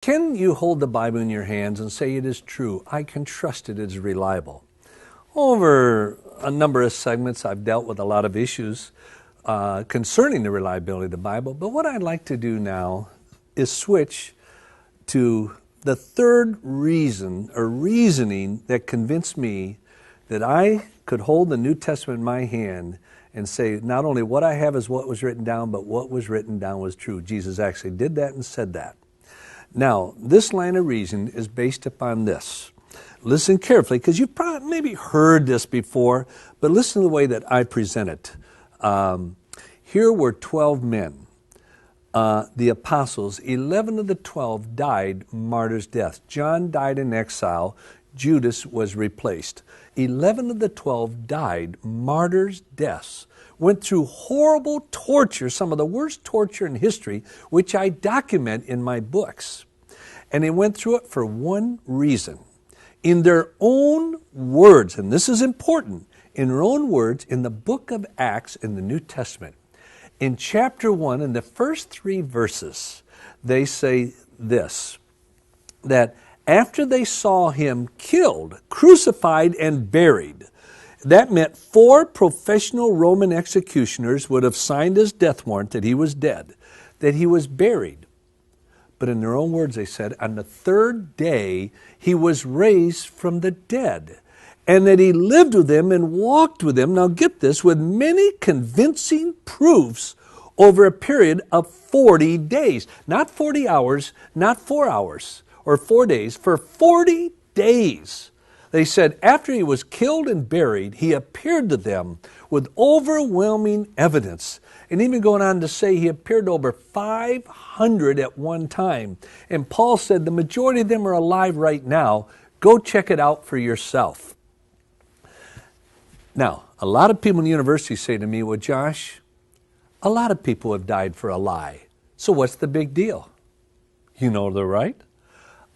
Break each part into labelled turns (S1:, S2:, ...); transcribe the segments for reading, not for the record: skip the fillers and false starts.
S1: Can you hold the Bible in your hands and say it is true? I can trust it is reliable. Over a number of segments, I've dealt with a lot of issues concerning the reliability of the Bible. But what I'd like to do now is switch to the third reason or reasoning that convinced me that I could hold the New Testament in my hand and say not only what I have is what was written down, but what was written down was true. Jesus actually did that and said that. Now, this line of reason is based upon this. Listen carefully, because you've probably maybe heard this before, but listen to the way that I present it. Here were 12 men. The apostles, 11 of the 12 died martyr's death. John died in exile. Judas was replaced. 11 of the 12 died martyr's deaths. Went through horrible torture, some of the worst torture in history, which I document in my books. And they went through it for one reason. In their own words, and this is important, in their own words, in the book of Acts in the New Testament, in chapter 1, in the first 3 verses, they say this, that after they saw him killed, crucified, and buried, that meant 4 professional Roman executioners would have signed his death warrant that he was dead, that he was buried. But in their own words, they said, on the 3rd day, he was raised from the dead, and that he lived with them and walked with them, now get this, with many convincing proofs over a period of 40 days. Not 40 hours, not 4 hours or 4 days, for 40 days. They said after he was killed and buried, he appeared to them with overwhelming evidence. And even going on to say he appeared to over 500 at one time. And Paul said the majority of them are alive right now. Go check it out for yourself. Now, a lot of people in university say to me, well, Josh, a lot of people have died for a lie. So what's the big deal? You know they're right.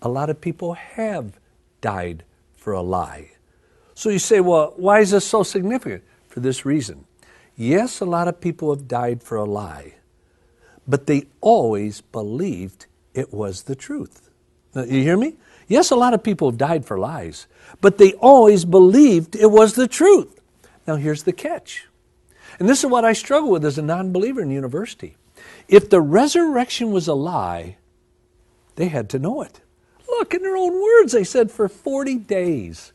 S1: A lot of people have died for a lie. So you say, well, why is this so significant? For this reason. Yes, a lot of people have died for a lie, but they always believed it was the truth. Now, you hear me? Yes, a lot of people have died for lies, but they always believed it was the truth. Now here's the catch. And this is what I struggle with as a non-believer in university. If the resurrection was a lie, they had to know it. Look, in their own words, they said for 40 days.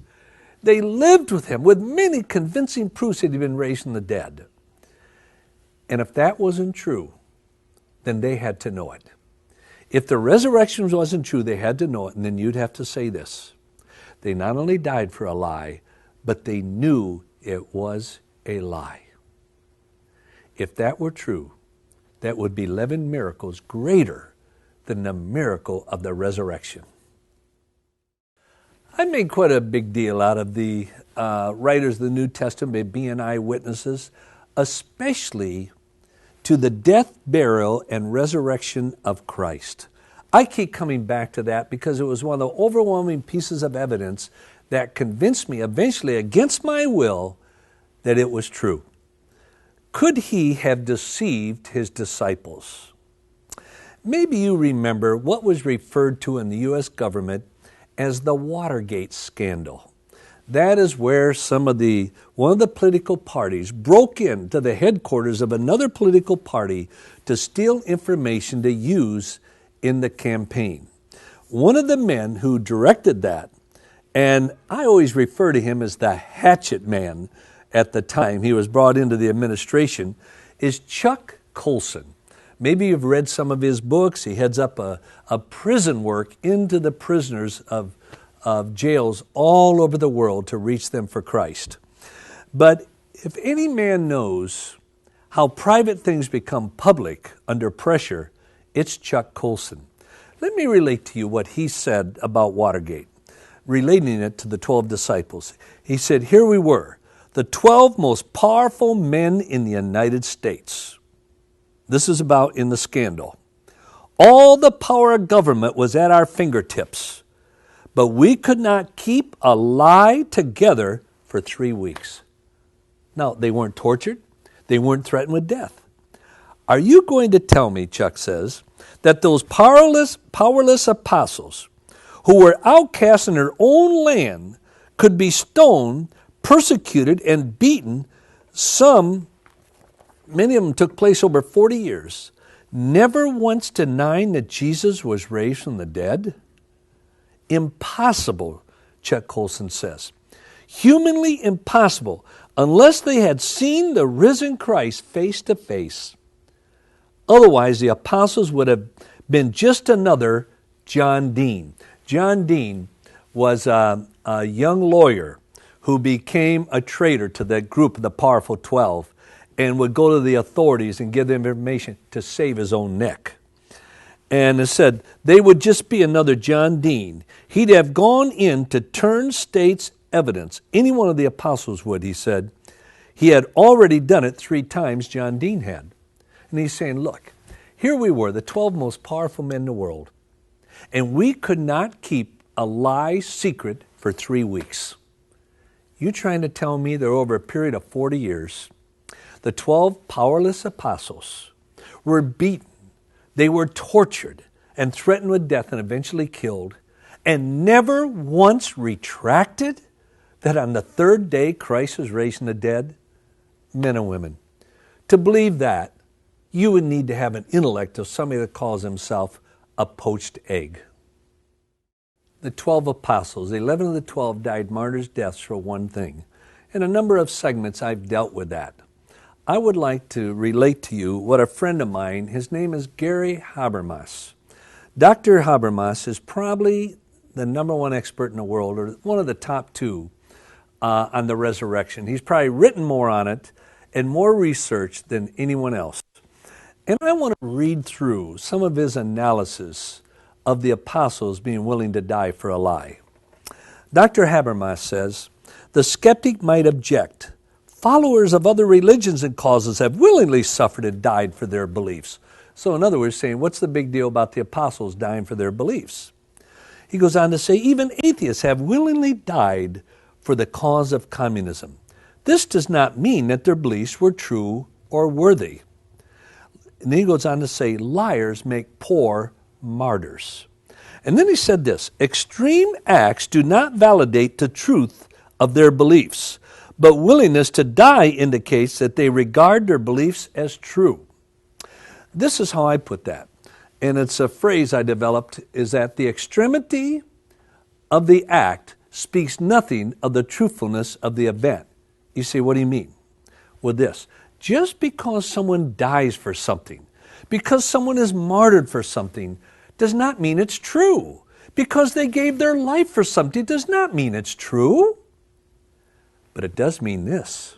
S1: They lived with him with many convincing proofs that he'd been raised from the dead. And if that wasn't true, then they had to know it. If the resurrection wasn't true, they had to know it. And then you'd have to say this. They not only died for a lie, but they knew it was a lie. If that were true, that would be 11 miracles greater than the miracle of the resurrection. I made quite a big deal out of the writers of the New Testament being eyewitnesses, especially to the death, burial, and resurrection of Christ. I keep coming back to that because it was one of the overwhelming pieces of evidence that convinced me eventually against my will that it was true. Could he have deceived his disciples? Maybe you remember what was referred to in the U.S. government as the Watergate scandal. That is where one of the political parties broke into the headquarters of another political party to steal information to use in the campaign. One of the men who directed that, and I always refer to him as the hatchet man at the time he was brought into the administration, is Chuck Colson. Maybe you've read some of his books. He heads up a prison work into the prisoners of jails all over the world to reach them for Christ. But if any man knows how private things become public under pressure, it's Chuck Colson. Let me relate to you what he said about Watergate, relating it to the 12 disciples. He said, here we were, the 12 most powerful men in the United States. This is about in the scandal. All the power of government was at our fingertips, but we could not keep a lie together for 3 weeks. Now, they weren't tortured. They weren't threatened with death. Are you going to tell me, Chuck says, that those powerless apostles who were outcast in their own land could be stoned, persecuted, and beaten. Many of them took place over 40 years, never once denying that Jesus was raised from the dead? Impossible, Chuck Colson says. Humanly impossible, unless they had seen the risen Christ face to face. Otherwise, the apostles would have been just another John Dean. John Dean was a young lawyer who became a traitor to that group of the Powerful 12 and would go to the authorities and give them information to save his own neck. And it said they would just be another John Dean. He'd have gone in to turn state's evidence. Any one of the apostles would, he said. He had already done it 3 times, John Dean had. And he's saying, look, here we were, the 12 most powerful men in the world, and we could not keep a lie secret for 3 weeks. You trying to tell me that over a period of 40 years, the 12 powerless apostles were beaten, they were tortured and threatened with death and eventually killed, and never once retracted that on the 3rd day Christ was raised from the dead? Men and women, to believe that, you would need to have an intellect of somebody that calls himself a poached egg. The 12 apostles, 11 of the 12 died martyrs' deaths for one thing. In a number of segments, I've dealt with that. I would like to relate to you what a friend of mine, his name is Gary Habermas. Dr. Habermas is probably the #1 expert in the world, or one of the top 2 on the resurrection. He's probably written more on it and more research than anyone else. And I want to read through some of his analysis of the apostles being willing to die for a lie. Dr. Habermas says, the skeptic might object. Followers of other religions and causes have willingly suffered and died for their beliefs. So in other words, saying, what's the big deal about the apostles dying for their beliefs? He goes on to say, even atheists have willingly died for the cause of communism. This does not mean that their beliefs were true or worthy. And then he goes on to say, liars make poor martyrs. And then he said this, extreme acts do not validate the truth of their beliefs, but willingness to die indicates that they regard their beliefs as true. This is how I put that. And it's a phrase I developed, is that the extremity of the act speaks nothing of the truthfulness of the event. You say, what do you mean? With this, just because someone dies for something, because someone is martyred for something, does not mean it's true. Because they gave their life for something does not mean it's true. But it does mean this,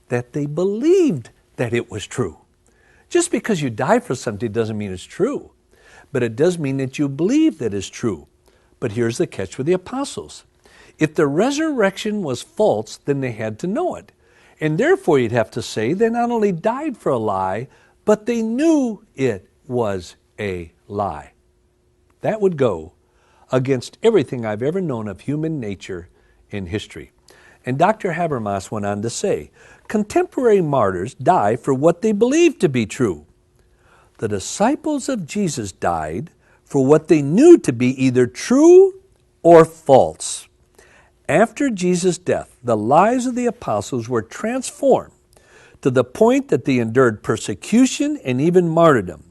S1: that they believed that it was true. Just because you die for something doesn't mean it's true. But it does mean that you believe that it's true. But here's the catch with the apostles. If the resurrection was false, then they had to know it. And therefore you'd have to say they not only died for a lie, but they knew it was a lie. That would go against everything I've ever known of human nature in history. And Dr. Habermas went on to say, contemporary martyrs die for what they believe to be true. The disciples of Jesus died for what they knew to be either true or false. After Jesus' death, the lives of the apostles were transformed to the point that they endured persecution and even martyrdom.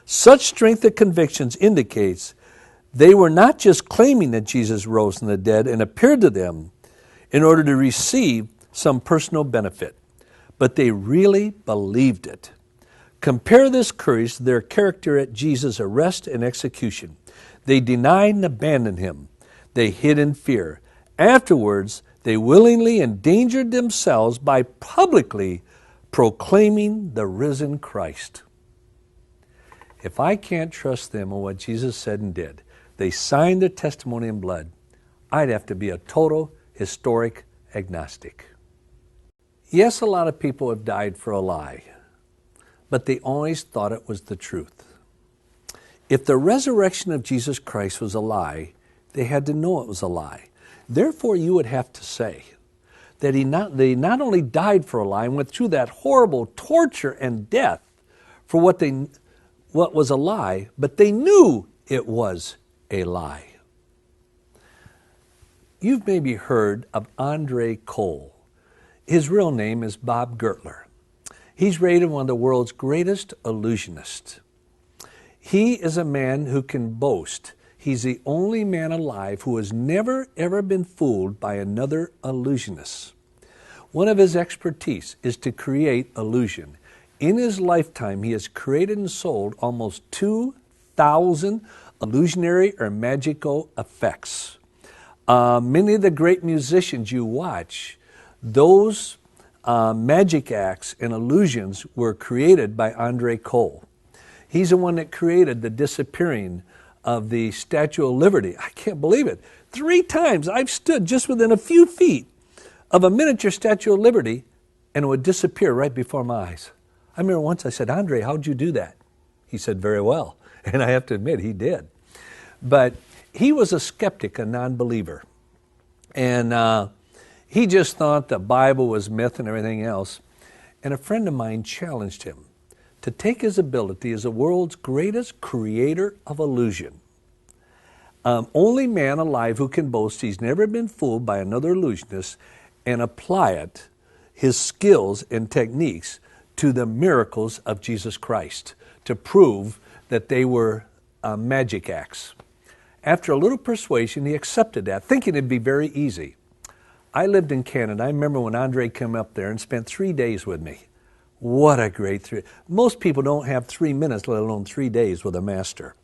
S1: Such strength of convictions indicates they were not just claiming that Jesus rose from the dead and appeared to them in order to receive some personal benefit, but they really believed it. Compare this courage to their character at Jesus' arrest and execution. They denied and abandoned him. They hid in fear. Afterwards, they willingly endangered themselves by publicly proclaiming the risen Christ. If I can't trust them on what Jesus said and did, they signed their testimony in blood, I'd have to be a total historic agnostic. Yes, a lot of people have died for a lie, but they always thought it was the truth. If the resurrection of Jesus Christ was a lie, they had to know it was a lie. Therefore, you would have to say that they not only died for a lie and went through that horrible torture and death for what they what was a lie, but they knew it was a lie. You've maybe heard of Andre Cole. His real name is Bob Gertler. He's rated one of the world's greatest illusionists. He is a man who can boast he's the only man alive who has never ever been fooled by another illusionist. One of his expertise is to create illusion. In his lifetime, he has created and sold almost 2,000 illusionary or magical effects. Many of the great musicians you watch, those magic acts and illusions were created by Andre Cole. He's the one that created the disappearing of the Statue of Liberty. I can't believe it. 3 times I've stood just within a few feet of a miniature Statue of Liberty and it would disappear right before my eyes. I remember once I said, Andre, how'd you do that? He said, very well. And I have to admit, he did. But he was a skeptic, a non-believer. And he just thought the Bible was myth and everything else. And a friend of mine challenged him to take his ability as the world's greatest creator of illusion. Only man alive who can boast he's never been fooled by another illusionist and apply it, his skills and techniques, to the miracles of Jesus Christ to prove that they were magic acts. After a little persuasion, he accepted that, thinking it'd be very easy. I lived in Canada. I remember when Andre came up there and spent 3 days with me. What a great 3. Most people don't have 3 minutes, let alone 3 days with a master.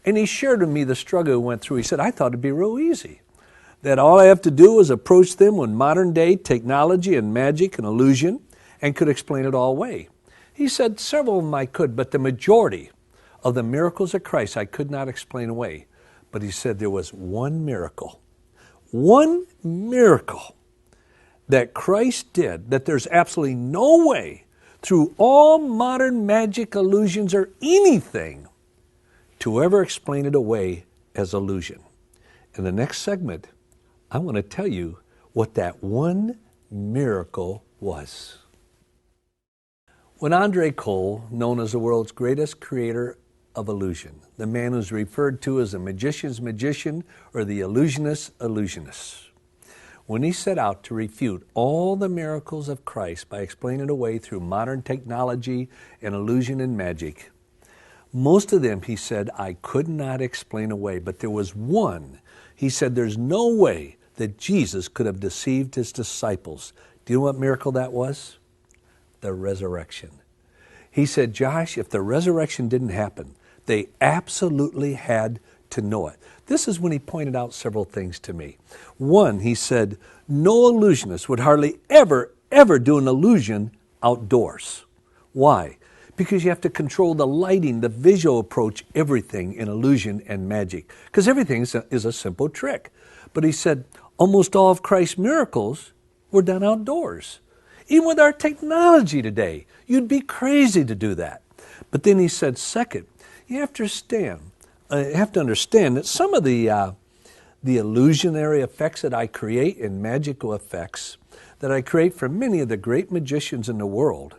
S1: And he shared with me the struggle he went through. He said, I thought it'd be real easy. That all I have to do is approach them with modern day technology and magic and illusion and could explain it all away. He said several of them I could, but the majority of the miracles of Christ I could not explain away. But he said there was one miracle that Christ did, that there's absolutely no way through all modern magic, illusions, or anything to ever explain it away as illusion. In the next segment, I want to tell you what that one miracle was. When Andre Cole, known as the world's greatest creator of illusion, the man who's referred to as the magician's magician or the illusionist's illusionist, when he set out to refute all the miracles of Christ by explaining it away through modern technology and illusion and magic, most of them, he said, I could not explain away, but there was one. He said there's no way that Jesus could have deceived his disciples. Do you know what miracle that was? The resurrection. He said, Josh, if the resurrection didn't happen, they absolutely had to know it. This is when he pointed out several things to me. One, he said, no illusionist would hardly ever do an illusion outdoors. Why? Because you have to control the lighting, the visual approach, everything in illusion and magic. Because everything is a simple trick. But he said, almost all of Christ's miracles were done outdoors. Even with our technology today, you'd be crazy to do that. But then he said, second, you have to understand that some of the illusionary effects that I create and magical effects that I create for many of the great magicians in the world,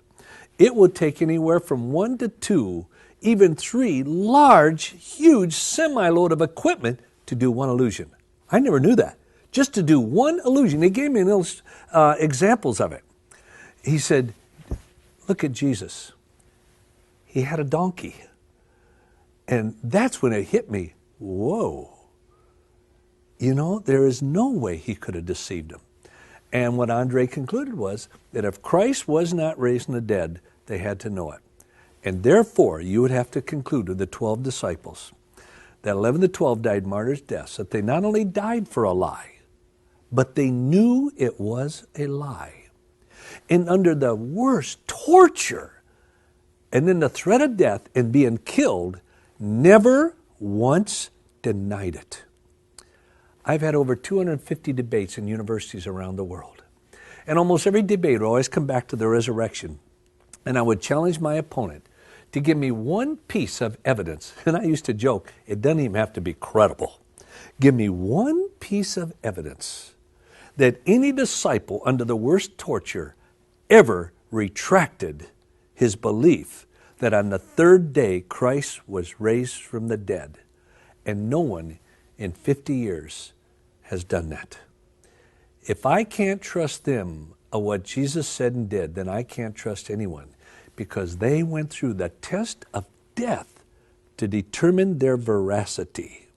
S1: it would take anywhere from 1 to 2, even 3 large, huge semi-load of equipment to do one illusion. I never knew that. Just to do one illusion. He gave me examples of it. He said, look at Jesus. He had a donkey. And that's when it hit me. Whoa. You know, there is no way he could have deceived him. And what Andre concluded was that if Christ was not raised from the dead, they had to know it. And therefore, you would have to conclude with the 12 disciples that 11 of the 12 died martyrs' deaths, that they not only died for a lie, but they knew it was a lie. And under the worst torture, and then the threat of death and being killed, never once denied it. I've had over 250 debates in universities around the world. And almost every debate would always come back to the resurrection. And I would challenge my opponent to give me one piece of evidence. And I used to joke, it doesn't even have to be credible. Give me one piece of evidence that any disciple under the worst torture ever retracted his belief that on the third day Christ was raised from the dead, and no one in 50 years has done that. If I can't trust them of what Jesus said and did, then I can't trust anyone, because they went through the test of death to determine their veracity.